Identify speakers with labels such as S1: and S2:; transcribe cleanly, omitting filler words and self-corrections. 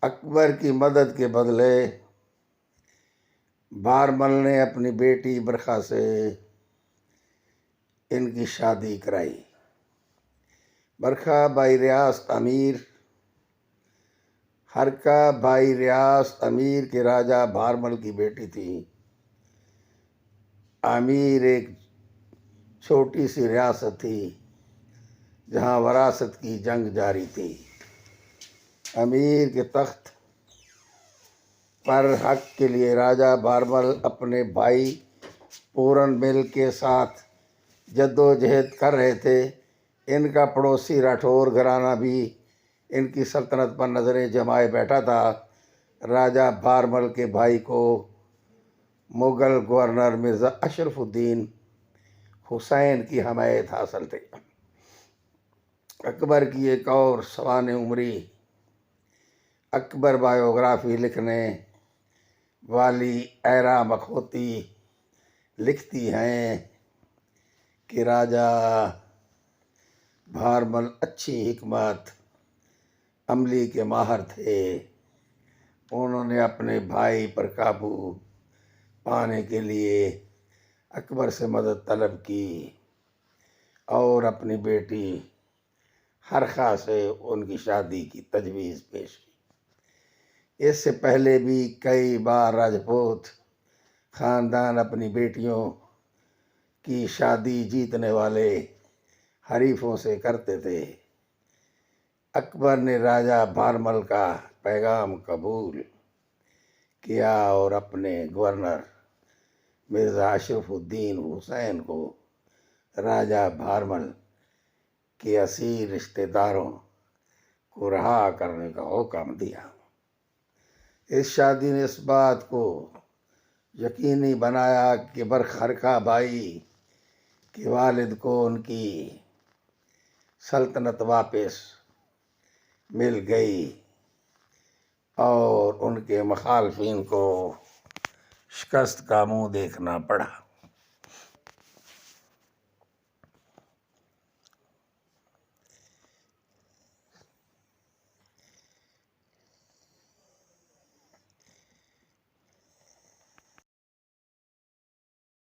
S1: اکبر کی مدد کے بدلے بارمل نے اپنی بیٹی برکھا سے ان کی شادی کرائی۔ برکھا بائی ریاست امیر ہرکا بائی ریاست امیر کے راجہ بارمل کی بیٹی تھی۔ امیر ایک چھوٹی سی ریاست تھی جہاں وراثت کی جنگ جاری تھی۔ امیر کے تخت پر حق کے لیے راجہ بارمل اپنے بھائی پورن مل کے ساتھ جدوجہد کر رہے تھے۔ ان کا پڑوسی راٹھور گھرانہ بھی ان کی سلطنت پر نظریں جمائے بیٹھا تھا۔ راجہ بارمل کے بھائی کو مغل گورنر مرزا اشرف الدین حسین کی حمایت حاصل تھی۔ اکبر کی ایک اور سوانح عمری اکبر بایوگرافی لکھنے والی ایرا مکھوتی لکھتی ہیں کہ راجہ بارمل اچھی حکمت عملی کے ماہر تھے۔ انہوں نے اپنے بھائی پر قابو پانے کے لیے اکبر سے مدد طلب کی اور اپنی بیٹی ہرکھا سے ان کی شادی کی تجویز پیش کی۔ اس سے پہلے بھی کئی بار راجپوت خاندان اپنی بیٹیوں کی شادی جیتنے والے حریفوں سے کرتے تھے۔ اکبر نے راجہ بارمل کا پیغام قبول کیا اور اپنے گورنر مرزا اشرف الدین حسین کو راجہ بارمل کے اسیر رشتہ داروں کو رہا کرنے کا حکم دیا۔ اس شادی نے اس بات کو یقینی بنایا کہ ہرکا بائی کے والد کو ان کی سلطنت واپس مل گئی اور ان کے مخالفین کو شکست کا منہ دیکھنا پڑا۔